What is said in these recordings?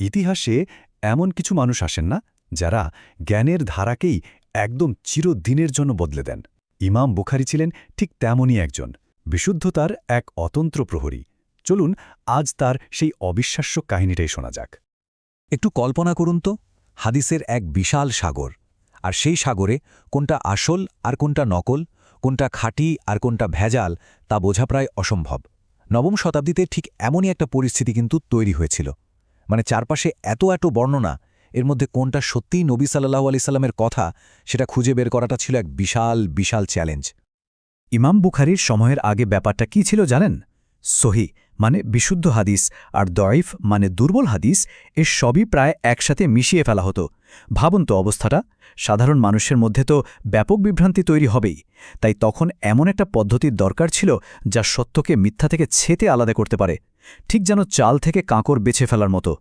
ইতিহাসে এমন কিছু মানুষ আসেন না যারা জ্ঞানের ধারাকেই একদম চিরদিনের জন্য বদলে দেন। ইমাম বুখারী ছিলেন ঠিক তেমনই একজন, বিশুদ্ধতার এক অতন্ত্র প্রহরী। চলুন আজ তার সেই অবিশ্বাস্য কাহিনীটাই শোনা যাক। একটু কল্পনা করুন তো, হাদিসের এক বিশাল সাগর, আর সেই সাগরে কোনটা আসল আর কোনটা নকল, কোনটা খাঁটি আর কোনটা ভেজাল তা বোঝা প্রায় অসম্ভব। নবম শতাব্দীতে ঠিক এমনই একটা পরিস্থিতি কিন্তু তৈরি হয়েছিল। মানে চারপাশে এত এত বর্ণনা, এর মধ্যে কোনটা সত্যিই নবী সাল্লাল্লাহু আলাইহি সাল্লামের কথা সেটা খুঁজে বের করাটা ছিল এক বিশাল বিশাল চ্যালেঞ্জ। ইমাম বুখারীর সময়ের আগে ব্যাপারটা কি ছিল জানেন? সহি মানে বিশুদ্ধ হাদিস আর দয়ীফ মানে দুর্বল হাদিস, এর সবই প্রায় একসাথে মিশিয়ে ফেলা হতো। ভাবুন তো অবস্থাটা, সাধারণ মানুষের মধ্যে তো ব্যাপক বিভ্রান্তি তৈরি হবেই। তাই তখন এমন একটা পদ্ধতির দরকার ছিল যা সত্যকে মিথ্যা থেকে ছেঁতে আলাদা করতে পারে, ঠিক যেন চাল থেকে কাঁকড় বেছে ফেলার মতো।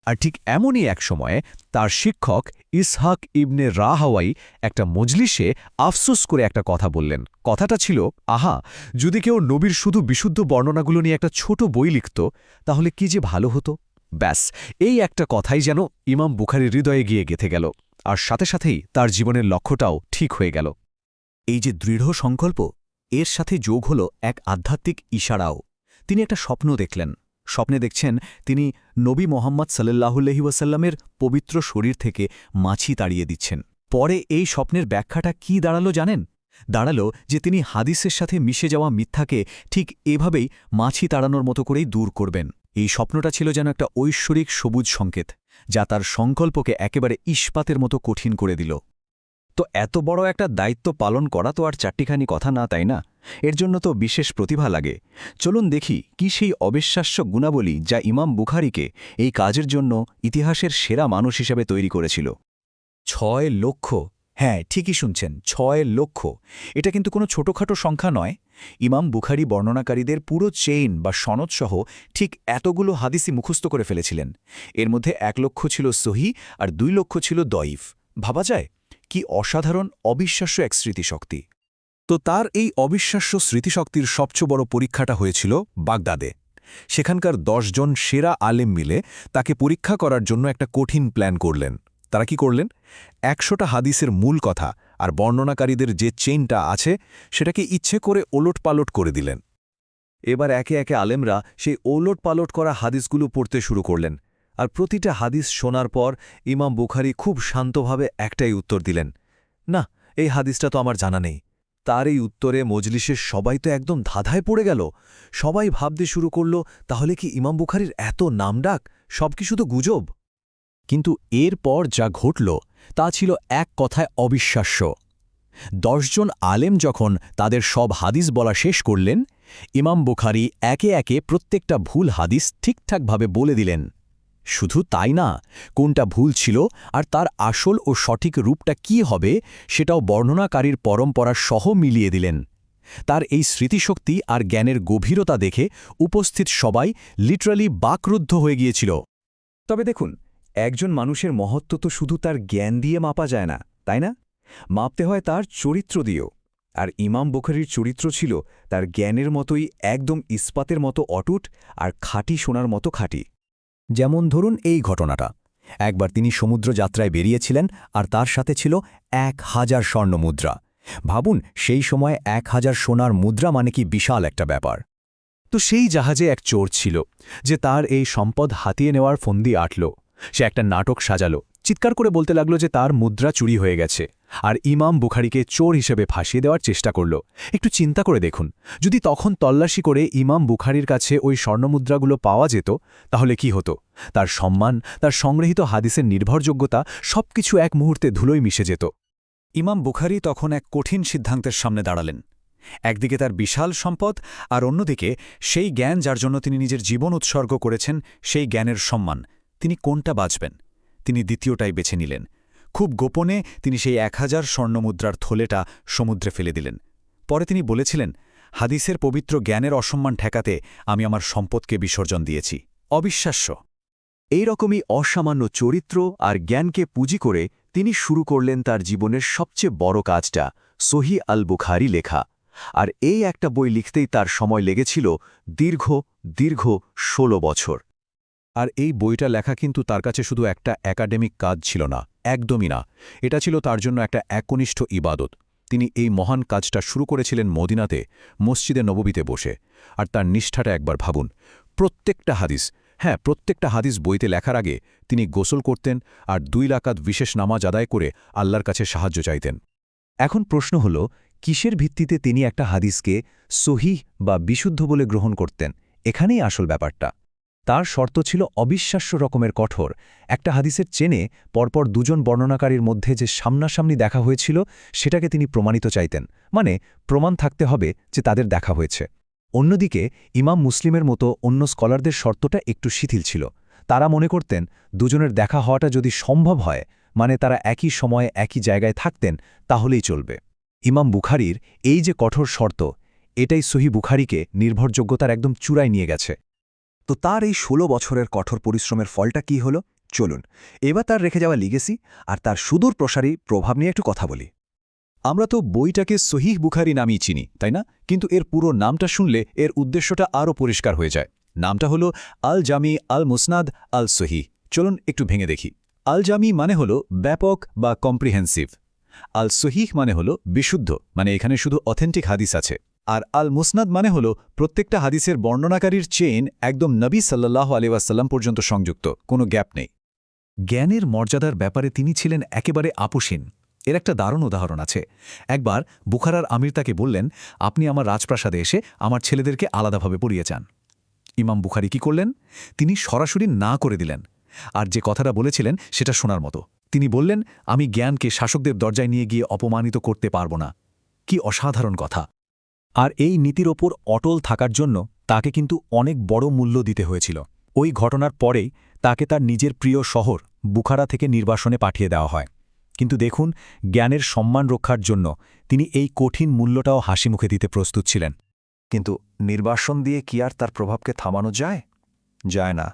আর ঠিক এমনই এক সময়ে তার শিক্ষক ইসহাক ইবনে রাহাওয়াই একটা মজলিসে আফসোস করে একটা কথা বললেন। কথাটা ছিল, আহা, যদি কেউ নবীর শুধু বিশুদ্ধ বর্ণনাগুলো নিয়ে একটা ছোট বই লিখত তাহলে কি যে ভালো হতো। ব্যাস, এই একটা কথাই যেন ইমাম বুখারীর হৃদয়ে গিয়ে গেঁথে গেল, আর সাথে সাথেই তার জীবনের লক্ষ্যটাও ঠিক হয়ে গেল। এই যে দৃঢ় সংকল্প, এর সাথে যোগ হল এক আধ্যাত্মিক ইশারাও। তিনি একটা স্বপ্ন দেখলেন। স্বপ্নে দেখছেন তিনি নবী মোহাম্মদ সাল্লাল্লাহু আলাইহি ওয়াসাল্লামের পবিত্র শরীর থেকে মাছি তাড়িয়ে দিচ্ছেন। পরে এই স্বপ্নের ব্যাখ্যাটা কি দাঁড়ালো জানেন? দাঁড়ালো যে তিনি হাদিসের সাথে মিশে যাওয়া মিথ্যাকে ঠিক এভাবেই মাছি তাড়ানোর মতো করেই দূর করবেন। এই স্বপ্নটা ছিল যেন একটা ঐশ্বরিক সবুজ সংকেত, যা তার সংকল্পকে একেবারে ইস্পাতের মতো কঠিন করে দিল। তো এত বড় একটা দায়িত্ব পালন করা তো আর চারটিখানি কথা না, তাই না? এর জন্য তো বিশেষ প্রতিভা লাগে। চলুন দেখি কি সেই অবিশ্বাস্য গুণাবলী যা ইমাম বুখারীকে এই কাজের জন্য ইতিহাসের সেরা মানুষ হিসেবে তৈরি করেছিল। 6 লক্ষ, হ্যাঁ ঠিকই শুনছেন, 6 লক্ষ। এটা কিন্তু কোনো ছোটখাটো সংখ্যা নয়। ইমাম বুখারী বর্ণনাকারীদের পুরো চেইন বা সনদসহ ঠিক এতগুলো হাদিসই মুখস্থ করে ফেলেছিলেন। এর মধ্যে 1 লক্ষ ছিল সহি আর 2 লক্ষ ছিল দয়ীফ। ভাবা যায় কি অসাধারণ, অবিশ্বাস্য এক স্মৃতিশক্তি। তো তার এই অবিশ্বাস্য স্মৃতিশক্তির সবচেয়ে বড় পরীক্ষাটা হয়েছিল বাগদাদে। সেখানকার 10 জন সেরা আলেম মিলে তাকে পরীক্ষা করার জন্য একটা কঠিন প্ল্যান করলেন। তারা কি করলেন? 100টা হাদিসের মূল কথা আর বর্ণনাকারীদের যে চেইনটা আছে সেটাকে ইচ্ছে করে ওলটপালট করে দিলেন। এবার একে একে আলেমরা সেই ওলটপালট করা হাদিসগুলো পড়তে শুরু করলেন, আর প্রতিটা হাদিস শোনার পর ইমাম বুখারী খুব শান্তভাবে একটাই উত্তর দিলেন, না, এই হাদিসটা তো আমার জানা নেই। তার এই উত্তরে মজলিসের সবাই তো একদম ধাঁধায় পড়ে গেল। সবাই ভাবতে শুরু করল, তাহলে কি ইমাম বুখারীর এত নামডাক সব কি শুধু গুজব? কিন্তু এরপর যা ঘটল তা ছিল এক কথায় অবিশ্বাস্য। 10 জন আলেম যখন তাদের সব হাদিস বলা শেষ করলেন, ইমাম বুখারী একে একে প্রত্যেকটা ভুল হাদিস ঠিকঠাকভাবে বলে দিলেন। শুধু তাই না, কোনটা ভুল ছিল আর তার আসল ও সঠিক রূপটা কি হবে সেটাও বর্ণনাকারীর পরম্পরা সহ মিলিয়ে দিলেন। তার এই স্মৃতিশক্তি আর জ্ঞানের গভীরতা দেখে উপস্থিত সবাই লিটারালি বাকরুদ্ধ হয়ে গিয়েছিল। তবে দেখুন, একজন মানুষের মহত্ব তো শুধু তার জ্ঞান দিয়ে মাপা যায় না, তাই না? মাপতে হয় তার চরিত্র দিয়েও। আর ইমাম বুখারীর চরিত্র ছিল তার জ্ঞানের মতোই একদম ইস্পাতের মতো অটুট আর খাঁটি সোনার মতো খাঁটি। যেমন ধরুন এই ঘটনাটা, একবার তিনি সমুদ্র যাত্রায় বেরিয়েছিলেন আর তার সাথে ছিল 1000 স্বর্ণমুদ্রা। ভাবুন, সেই সময় 1000 সোনার মুদ্রা মানে কি বিশাল একটা ব্যাপার। তো সেই জাহাজে এক চোর ছিল যে তার এই সম্পদ হাতিয়ে নেওয়ার ফন্দি আঁটল। সে একটা নাটক সাজালো, চিৎকার করে বলতে লাগলো যে তার মুদ্রা চুরি হয়ে গেছে, আর ইমাম বুখারীকে চোর হিসেবে ফাঁসিয়ে দেওয়ার চেষ্টা করল। একটু চিন্তা করে দেখুন, যদি তখন তল্লাশি করে ইমাম বুখারীর কাছে ওই স্বর্ণমুদ্রাগুলো পাওয়া যেত তাহলে কি হতো? তার সম্মান, তার সংগৃহীত হাদিসের নির্ভরযোগ্যতা সবকিছু এক মুহূর্তে ধুলোয় মিশে যেত। ইমাম বুখারী তখন এক কঠিন সিদ্ধান্তের সামনে দাঁড়ালেন। একদিকে তার বিশাল সম্পদ, আর অন্যদিকে সেই জ্ঞান যার জন্য তিনি নিজের জীবন উৎসর্গ করেছেন, সেই জ্ঞানের সম্মান। তিনি কোনটা বাঁচবেন? তিনি দ্বিতীয়টাই বেছে নিলেন। খুব গোপনে তিনি সেই 1000 স্বর্ণমুদ্রার থলেটা সমুদ্রে ফেলে দিলেন। পরে তিনি বলেছিলেন, হাদিসের পবিত্র জ্ঞানের অসম্মান ঠেকাতে আমি আমার সম্পদকে বিসর্জন দিয়েছি। অবিশ্বাস্য! এই রকমই অসামান্য চরিত্র আর জ্ঞানকে পুঁজি করে তিনি শুরু করলেন তার জীবনের সবচেয়ে বড় কাজটা, সহিহ আল বুখারী লেখা। আর এই একটা বই লিখতেই তার সময় লেগেছিল দীর্ঘ 16 বছর। আর এই বইটা লেখা কিন্তু তার কাছে শুধু একটা একাডেমিক কাজ ছিল না, একদমই না। এটা ছিল তার জন্য একটা একনিষ্ঠ ইবাদত। তিনি এই মহান কাজটা শুরু করেছিলেন মদিনাতে, মসজিদে নববীতে বসে। আর তার নিষ্ঠাটা একবার ভাবুন। প্রত্যেকটা হাদিস বইতে লেখার আগে তিনি গোসল করতেন আর 2 রাকাত বিশেষ নামাজ আদায় করে আল্লাহর কাছে সাহায্য চাইতেন। এখন প্রশ্ন হল, কিসের ভিত্তিতে তিনি একটা হাদিসকে সহিহ বা বিশুদ্ধ বলে গ্রহণ করতেন? এখানেই আসল ব্যাপারটা। তার শর্ত ছিল অবিশ্বাস্য রকমের কঠোর। একটা হাদিসের চেনে পরপর 2 জন বর্ণনাকারীর মধ্যে যে সামনাসামনি দেখা হয়েছিল সেটাকে তিনি প্রমাণিত চাইতেন, মানে প্রমাণ থাকতে হবে যে তাদের দেখা হয়েছে। অন্যদিকে ইমাম মুসলিমের মতো অন্য স্কলারদের শর্তটা একটু শিথিল ছিল। তারা মনে করতেন 2 জনের দেখা হওয়াটা যদি সম্ভব হয়, মানে তারা একই সময়ে একই জায়গায় থাকতেন, তাহলেই চলবে। ইমাম বুখারীর এই যে কঠোর শর্ত, এটাই সহিহ বুখারীকে নির্ভরযোগ্যতার একদম চূড়ায় নিয়ে গেছে। তো তার এই 16 বছরের কঠোর পরিশ্রমের ফলটা কি হলো? চলুন এবার তার রেখে যাওয়া লিগেসি আর তার সুদূর প্রসারী প্রভাব নিয়ে একটু কথা বলি। আমরা তো বইটাকে সহিহ বুখারী নামেই চিনি, তাই না? কিন্তু এর পুরো নামটা শুনলে এর উদ্দেশ্যটা আরও পরিষ্কার হয়ে যায়। নামটা হলো আল জামি আল মুসনাদ আল সহিহ। চলুন একটু ভেঙে দেখি। আল জামি মানে হলো ব্যাপক বা কম্প্রিহেন্সিভ। আল সহিহ মানে হলো বিশুদ্ধ, মানে এখানে শুধু অথেন্টিক হাদিস আছে। আর আল মুসনাদ মানে হলো প্রত্যেকটা হাদিসের বর্ণনাকারীর চেইন একদম নবী সাল্লাল্লাহু আলাইহি ওয়াসাল্লাম পর্যন্ত সংযুক্ত, কোনো গ্যাপ নেই। জ্ঞানের মর্যাদার ব্যাপারে তিনি ছিলেন একেবারে আপোষহীন। এর একটা দারুণ উদাহরণ আছে। একবার বুখারার আমির তাকে বললেন, আপনি আমার রাজপ্রাসাদে এসে আমার ছেলেদেরকে আলাদাভাবে পড়িয়ে চান। ইমাম বুখারী কি করলেন? তিনি সরাসরি না করে দিলেন। আর যে কথাটা বলেছিলেন সেটা শোনার মতো। তিনি বললেন, আমি জ্ঞানকে শাসকদের দরজায় নিয়ে গিয়ে অপমানিত করতে পারব না। কি অসাধারণ কথা! আর এই নীতির ওপর অটল থাকার জন্য তাকে কিন্তু অনেক বড় মূল্য দিতে হয়েছিল। ওই ঘটনার পরেই তাকে তার নিজের প্রিয় শহর বুখারা থেকে নির্বাসনে পাঠিয়ে দেওয়া হয়। কিন্তু দেখুন, জ্ঞানের সম্মান রক্ষার জন্য তিনি এই কঠিন মূল্যটাও হাসিমুখে দিতে প্রস্তুত ছিলেন। কিন্তু নির্বাসন দিয়ে কি আর তার প্রভাবকে থামানো যায়? যায় না।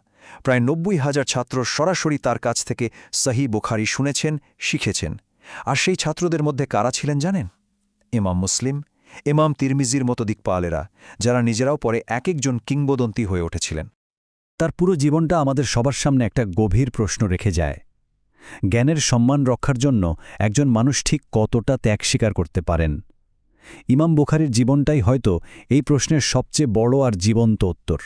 প্রায় 90,000 ছাত্র সরাসরি তার কাছ থেকে সহিহ বুখারী শুনেছেন, শিখেছেন। আর সেই ছাত্রদের মধ্যে কারা ছিলেন জানেন? ইমাম মুসলিম, ইমাম তিরমিজির মতো দিকপালেরা, যারা নিজেরাও পরে এক একজন কিংবদন্তি হয়ে উঠেছিলেন। তার পুরো জীবনটা আমাদের সবার সামনে একটা গভীর প্রশ্ন রেখে যায়। জ্ঞানের সম্মান রক্ষার জন্য একজন মানুষ ঠিক কতটা ত্যাগ স্বীকার করতে পারেন? ইমাম বুখারীর জীবনটাই হয়তো এই প্রশ্নের সবচেয়ে বড় আর জীবন্ত উত্তর।